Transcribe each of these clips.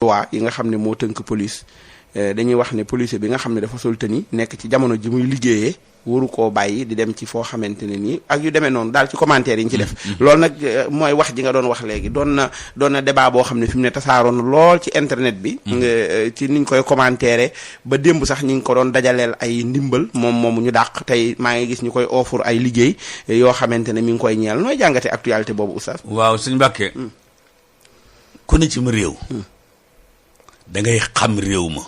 loi yi nga xam ne moo tënk police dañuy wax ne policier bi nga xam ne dafa sol tenue nekk ci jamono ji muy liggéeyee waru koo bàyyi di dem ci foo xamante ne nii ak yu demee noonu daal ci commentaire yi ñu ci def. loolu nag mooy wax ji nga doon wax léegi doon na débat boo xam ne fi mu ne tasaaroon lool ci internet bi. ci niñ koy commentaire ba démb sax ñi ngi ko doon dajaleel ay ndimbal moomu ñu dàq tey maa ngi gis ñu koy offre ay liggéey yoo xamante ne mi ngi koy ñeel nooy jàngate actualité boobu oustaz. waaw suñu Mbàkke ku ne ci ma réew. da ngay xam réew ma.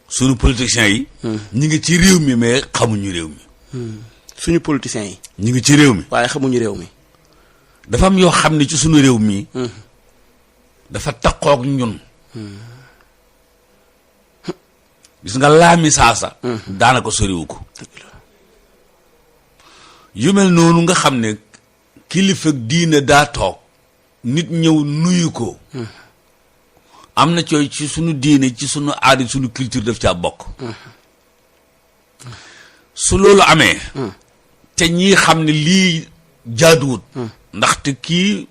suñu politiciens yi. ñi ngi ci réew mi mais xamuñu réew mi. suñu politiciens yi. ñi ngi ci réew mi. waaye xamuñu réew mi. dafa am yoo xam ne ci suñu réew mi. dafa takkook ñun. gis nga laami saasa. daanaka soriwu ko. yu mel noonu nga xam ne kilifa diine daa toog. nit ñëw nuyu ko. am na cooy ci sunu diine ci sunu aada sunu culture daf caa bokk. su loolu amee. te ñii xam ne lii jaaduwut. ndaxte kii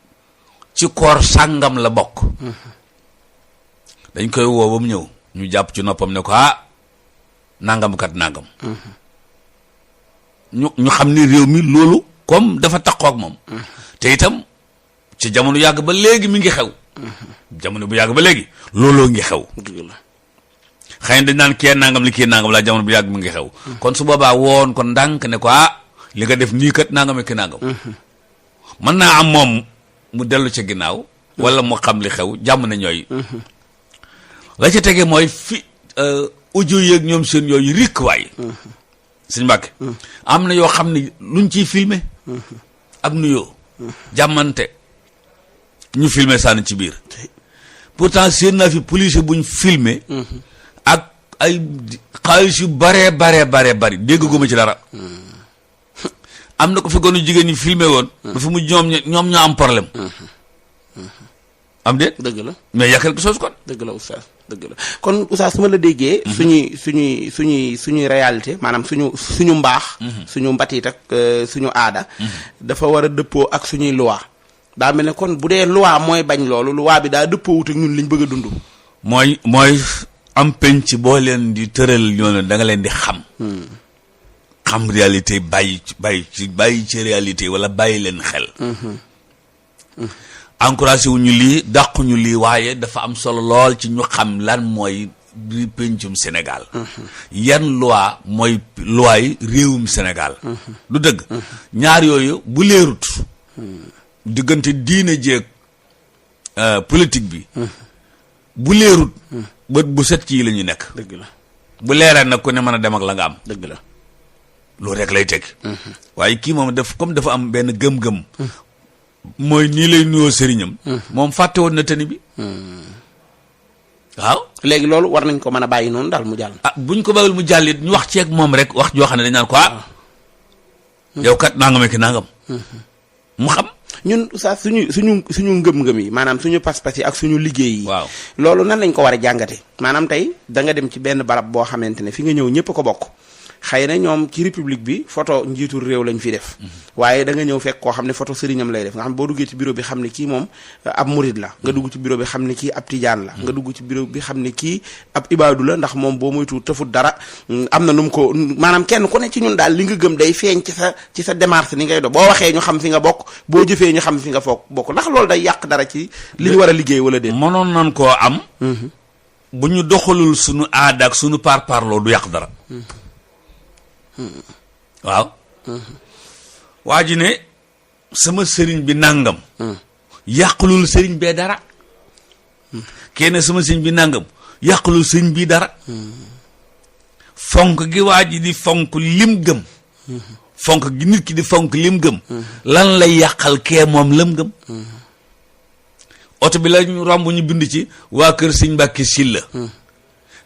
ci koor sàngam la bokk. dañ koy woo ba mu ñëw ñu jàpp ci noppam ne ko nangam kat nangam. ñu xam ne réew mi loolu comme dafa takkoo ak moom. te itam ci jamono yàgg ba léegi mi ngi xew. jamono bu yàgg ba léegi looloo ngi xew. xëy na dañ naan kii nangam li kii nangam laa jamono bu yàgg mi ngi xew. kon su boobaa woon kon ndànk ne ko li nga def nii kat nangam ak ki nangam. mën naa am moom mu dellu ca ginnaaw. wala mu xam li xew jàmm na ñooy. la ca tege mooy fi audio yeeg ñoom seen yooyu rikk waay. Sëñ Mbàkke am na yoo xam ne luñ ciy filmer ak nuyoo. jàmmante. ñu filmer sànni ci biir pourtant seen naa fi police buñ filmer ak ay xaalis yu baree bari dégg guma ci dara. am na ko fi gonu jigéen ñi filmer woon dafa mu ñoom ñoo am problème. am déet dëgg la mais y a quelque chose kon. dëgg la oustaz dëgg la kon oustaz su ma la déggee. suñuy réalité maanaam suñu mbaax. suñu mbatiit ak suñu aada. dafa war a dëppoo ak suñuy loi. daa mel ne kon bu dee loi mooy bañ loolu loi bi daa dëppoo wut ak ñun liñ bëgg a dund. mooy am penc boo leen di tëral ñoo da nga leen di xam. xam réalité bàyyi ci réalité wala bàyyi leen xel. encouragé wu ñu lii dàquñu lii waaye dafa am solo lool ci ñu xam lan mooy di pencum Sénégal. yan loi mooy loi yi réewum Sénégal. du dëgg. ñaar yooyu bu leerut. diggante diine jeeg politique bi. bu leerut. bët bu set ci yi la ñu nekk. dëgg la bu leeree nag ku ne mën a dem ak la nga am. dëgg la loolu rek lay teg. waaye kii moom dafa am benn gëm-gëm. mooy nii lay nuyoo sëriñam. moom fàtte woon na tëni bi. waaw. léegi loolu war nañ ko mën a bàyyi noonu daal mu jàll. buñ ko bàyyil mu jàll it ñu wax ceeg moom rek wax joo xam ne dañ naan ko yow kat nangam ak nangam. mu xam. ñun sax suñu ngëm-ngëm yi maanaam suñu pas-pas yi ak suñu liggéey yi. waaw loolu nan lañ ko war a jàngate maanaam tey da nga dem ci benn barab boo xamante ne fi nga ñëw ñëpp ko bokk. xëy na ñoom ci république bi photo njiitul réew lañ fi def. waaye da nga ñëw fekk koo xam ne photo sëriñam lay def nga xam boo duggee ci bureau bi xam ne kii moom ab murid la. nga dugg ci bureau bi xam ne kii ab tijaan la. nga dugg ci bureau bi xam ne kii ab ibaadu la ndax moom boo moytu tëfut dara am na nu mu ko maanaam kenn ku ne ci ñun daal li nga gëm day feeñ ci sa démarche ni ngay do boo waxee ñu xam fi nga bokk boo jëfee ñu xam fi nga bokk ndax loolu day yàq dara ci li ñu war a liggéey wala déet. mënoon nan koo am. bu ñu doxalul suñu aada ak suñu parparloo du yàq dara. waaw. waa ji ne sama sëriñ bi nàngam. yàqulul sëriñ bee dara. kenn sama sëriñ bi nàngam yàqulul sëriñ bii dara. fonk gi waa ji di fonk lim gëm. fonk gi nit ki di fonk lim gëm. lan lay yàqal kee moom lam gëm. oto bi la ñu romb ñu bind ci waa kër Sëriñ Mbàkke Sylla.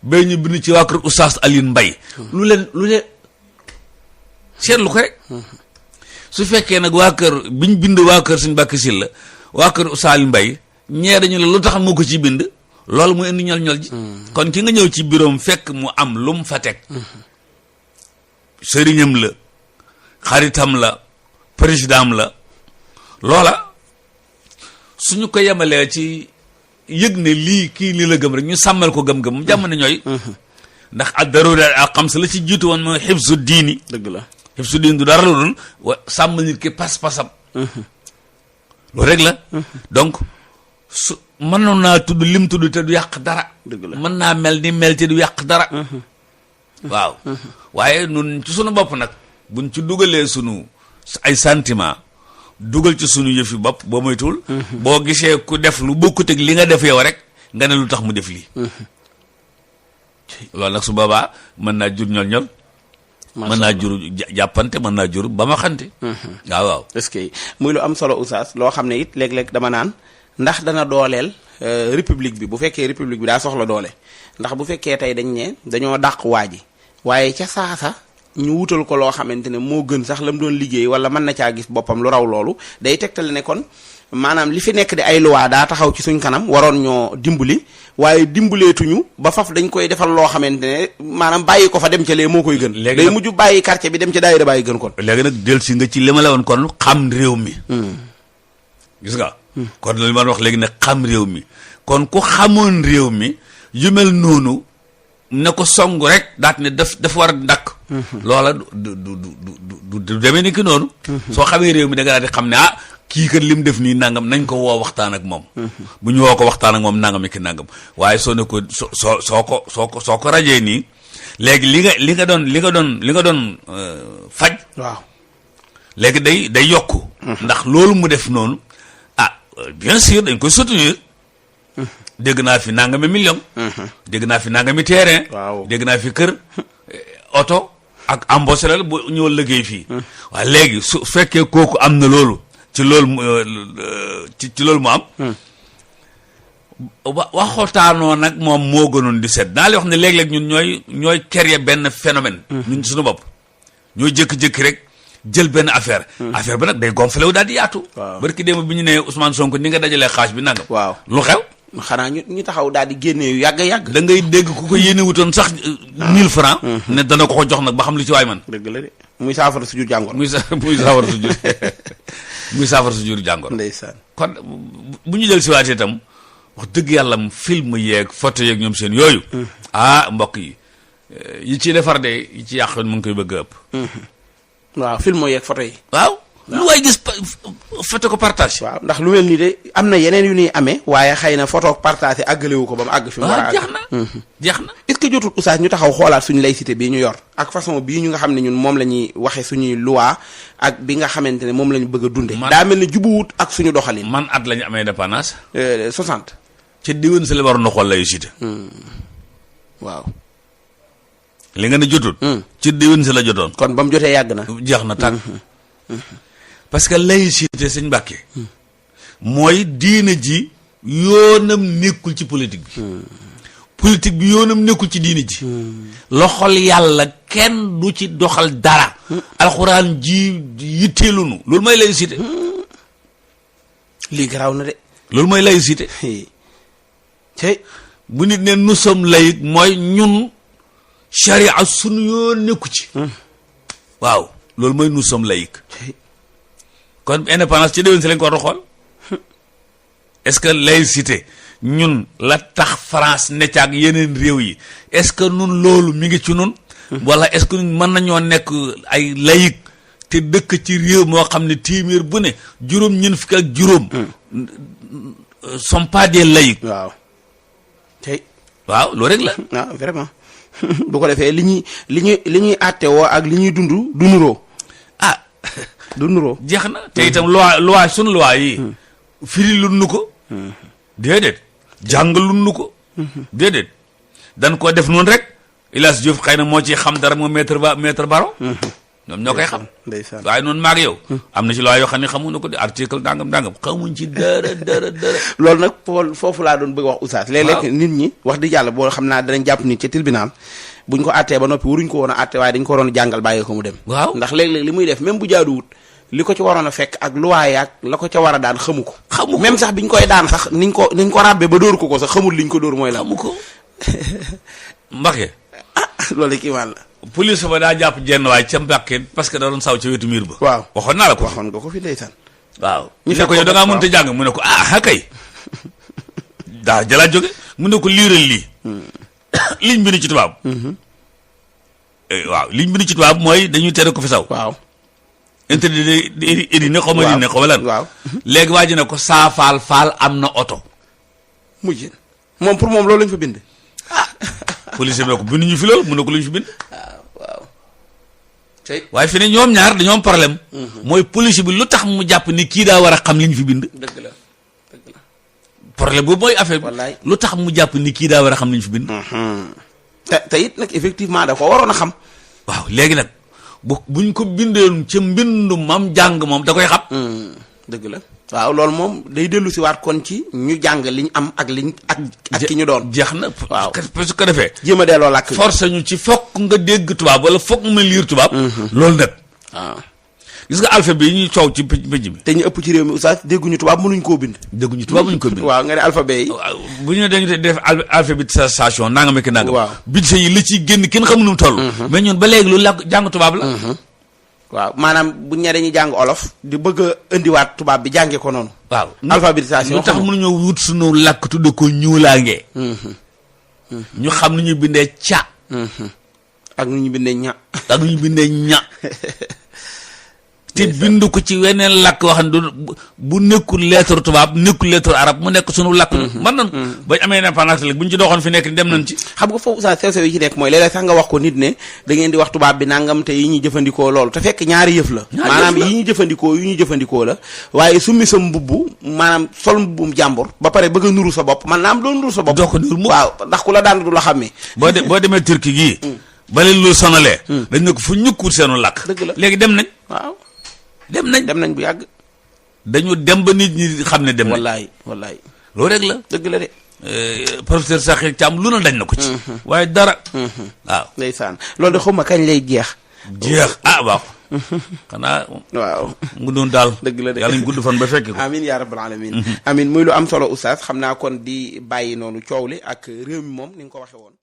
ba ñu bind ci waa kër Oustaz Alioune Mbaye. lu leen seetlu ko rek. su fekkee nag waa kër biñ bind waa kër Sëriñ Mbàkke Sylla waa kër Oustaz Alioune Mbaye ñee dañu la lu tax moo ko ci bind loolu mu indi ñol-ñol ji. kon ki nga ñëw ci biroom fekk mu am lu mu fa teg. sëriñam la xaritam la président la loola suñu ko yemalee ci yëg ne lii kii lii la gëm rek ñu sàmmal ko gëm-gëm jàmm ne ñooy ndax ak darura al xams la ci jiitu woon mooy xibsu diini. dëgg la xibsu diini du dara lu dul sàmm nit ki pas-pasam. loolu rek la. donc su mënoon naa tudd lim tudd te du yàq dara. dëgg la mën naa mel ni mel te du yàq dara. waaw waaye nun ci sunu bopp nag buñ ci dugalee sunu ay sentiment dugal ci sunu yëfi bopp boo moytuwul. boo gisee ku def lu bokkut ak li nga def yow rek nga ne lu tax mu def lii. loolu nag su boobaa mën naa jur ñol-ñol. mën naa jur jàppante mën naa jur ba ma xante. waaw waaw. est-ce que muy lu am solo oustaz loo xam ne it léeg-léeg dama naan ndax dana dooleel république bi bu fekkee république bi daa soxla doole ndax bu fekkee tey dañ ne dañoo dàq waa ji waaye ca saasa ñu wutal ko loo xamante ne moo gën sax la mu doon liggéey wala mën na caa gis boppam lu raw loolu day tegtale ne kon maanaam li fi nekk di ay loi daa taxaw ci suñ kanam waroon ñoo dimbali waaye dimbaleetuñu ba faf dañ koy defal loo xamante ne maanaam bàyyi ko fa dem ca lee moo koy gën. léegi day mujj bàyyi quartier bi dem ca daayira bàyyi gën kon. léegi nag dellusi nga ci li ma la woon kon xam réew mi. gis nga. kon li ma wax léegi nag xam réew mi kon ku xamoon réew mi yu mel noonu ne ko song rek daat ne daf war a dakk. loola du demee ni ki noonu. soo xamee réew mi da nga daal di xam ne kii kat lim def nii nangam nañ ko woo waxtaan ak moom. bu ñu woo ko waxtaan ak moom nangam ki nangam waaye soo ne ko soo ko rajee nii léegi li nga doon faj. waaw léegi day yokku. ndax loolu mu def noonu bien sûr dañ koy soutenir. dégg naa fi nangami million. dégg naa fi nangami terrain. waaw dégg naa fi kër oto ak embauché la bu ñëw liggéey fii. waaye léegi su fekkee kooku am na loolu. ci loolu ci loolu mu am. waxotaanoo nag moom moo gënoon di set naa li wax ne léeg-léeg ñun ñooy créer benn phénomène. ñun suñu bopp ñooy jékki-jékki rek jël benn affaire. affaire ba nag day gonflé wu daal di yaatu. waaw barki démb bi ñu nee Ousmane Sonko ni nga dajalee xaaj bi nangam. waaw lu xew. xanaa ñu taxaw daal di génne yu yàgg. da ngay dégg ku ko yéene wutoon sax 1000 francs ne dana ko jox nag ba xam lu ci waay man. dëgg la de muy saafara su jur jàngoro. muy saafara su jur muy saafara su jur jàngoro. ndeysaan kon bu ñu jël si waatee itam wax dëgg yàlla film yeeg photo yeeg ñoom seen yooyu. mbokk yi ciy defar de yi ci yàq mu ngi koy bëgg a ëpp. waaw film yeeg photo yi. waaw lu waay gis photo ko partage. waaw ndax lu mel nii de am na yeneen yu ñuy amee. waaye xëy na photo partage àggalewu ko ba mu àgg fi mu war a àgg. jeex na est-ce que jotul oustaz ñu taxaw xoolaat suñu laïcité bii ñu yor ak façon bii ñu nga xam ne ñun moom la ñuy waxe suñuy loi ak bi nga xamante ne moom la ñu bëgg a dunde daa mel ne jubuwut ak suñu doxalin. man at la ñu amee indépendance. 60. ci diwén si la waroon na xool laïcité. waaw. li nga ne jotul. ci diwén si la jotoon. kon ba mu jotee yàgg na. jeex na tàgg. parce que laïcité sëñ Mbàkke mooy diine ji yoonam nekkul ci politique bi. politique bi yoonam nekkul ci diine ji. loxol yàlla kenn du ci doxal dara. alxuraan ji yitteelunu loolu mooy laïcité. lii garaaw na de. loolu mooy laïcité. tey bu nit ne nous sommes laïcs mooy ñun charia sunu yoon nekku ci. waaw loolu mooy nous sommes laïcs. kon indépendance ci déwén si lañ ko war a xool est-ce que laïcité ñun la tax France ne ca ak yeneen réew yi est-ce que nun loolu mi ngi ci nun wala est-ce que mën nañoo nekk ay laïc te dëkk ci réew moo xam ne téeméer bu ne juróom ñeent fukk ak juróom sont pas des laïcs. waaw tey waaw loolu rek la. waaw vraiment bu ko defee li ñuy àtte woo ak li ñuy dund du nuroo. du nuroo jeex na te itam loi sunu loi yi firi lun nu ko déedéet jàng lun nu ko déedéet dan ko def noonu rek Ilaas Diouf xëy na moo ci xam dara moo maître Baro ñoom ñoo koy xam ndeysaan waaye noonu maag yow am na ci loi yoo xam ne xamuñ na ko di article dangam xamuñ ci dara loolu nag foofu laa doon bëgg wax oustaz léeg-léeg nit ñi wax di yàlla boo xam naa danañ jàpp nit ci tribunal buñ ko àttee ba noppi waruñ ko woon a àtte waaye dañ ko waroon a jàngal bàyyi ko mu dem. waaw ndax léeg-léeg li muy def même bu jaaduwut li ko ci waroon a fekk ak luwaay ak la ko ca war a daan xamu ko. même sax biñ koy daan sax niñ ko ràbbee ba dóor ko sax xamul liñ ko dóor mooy la. xamu ko Mbacke. loolu kii maan la. police ba daa jàpp jenn waay ca Mbacke parce que da doon saw ca wetu miir ba. waaw waxoon naa la ko. waxoon nga ko fi ndeysaan. waaw ñu ne ko yow da ngaa mënut a jàng mu ne ko kay. daa jëlaat jóge mu ne ko liiral lii liñ bind ci tubaab waaw liñ bind ci tubaab mooy dañuy tere ko fi saw waaw interdit di ne xaw ma di ne xaw ma lan waaw léegi waa ji ne ko saafaal faal am na oto mujj moom pour moom loolu lañ fa bind police bi ne ko bind ñu fi loolu mu ne ko lu ñu fi bind waaw waaye fi ne ñoom ñaar dañoo am problème mooy police bi lu tax mu jàpp ni kii daa war a xam li ñu fi bind dëgg la problème boobu mooy affaire bi wallaay lu tax mu jàpp ni kii daa war a xam li ñu fi bind te it nag effectivement da ko waroon a xam waaw léegi nag buñ ko bindoon ca mbindu mam jàng moom da koy xam dëgg la waaw loolu moom day dellu si waat kon ci ñu jàng liñ am ak liñ ak ki ñu doon jeex na waaw parce que defee jéem a delloo làkk force ñu ci fokk nga dégg tubaab wala fokk nga liir tubaab loolu nag waaw gis nga alphabet yi ñuy coow ci pénc mi te ñu ëpp ci réew mi oustaz dégguñu tubaab mënuñ koo bind dégguñu tubaab mënuñ ko bind waaw nga ne alphabet yi bu ñu ne dañu def alphabétisation nanga ma ki nanga waaw budget yi li ciy génn kenn xamu nu mu toll mais ñun ba léegi lu làkk jàng tubaab la waaw maanaam buñ ne dañuy jàng olof di bëgg a indiwaat tubaab bi jàngee ko noonu waaw alphabétisation lu tax mënuñoo wut suñu làkk tudde ko ñuulaangee ñu xam nu ñuy bindee ca ak nu ñu bindee ña ak nu ñu bindee ña te bind ko ci weneen làkk wax ne bu nekkul lettre tubaab nekkul lettre arab mu nekk sunu làkk man nan bañ amee indépendance léegi bu ñu ci doxoon fi nekk dem nañ ci xam nga foofu sa sew-sew yi ci nekk mooy léeg-léeg sax nga wax ko nit ne da ngeen di wax tubaab bi nangam te yi ñuy jëfandikoo loolu te fekk ñaari yëf la maanaam yi ñuy jëfandikoo yu ñuy jëfandikoo la waaye summi sa mbubbu maanaam sol mbubbum jàmbur ba pare bëgg a nuru sa bopp man naa am doo nuru sa bopp doo ko nuru mu waaw ndax ku la daan du la xàmmee boo demee Turquie gii ba leen lu sonalee dañ ne ko fu ñukkut seenu làkk dëgg la léegi dem nañ waaw dem nañ bu yàgg dañu dem ba nit ñi xam ne dem nañ wallaay loolu rek la dëgg la de professeur Sakhir Thiam lu na dañ na ko ci waaye dara waaw ndeysaan loolu de xawma kañ lay jeex waaw xanaa waaw mu doon daal dëgg la de yàlla ñu gudd fan ba fekk ko amin yaa rabbal alamin amin muy lu am solo oustaz xam naa kon di bàyyi noonu coow li ak réew mi moom ni nga ko waxe woon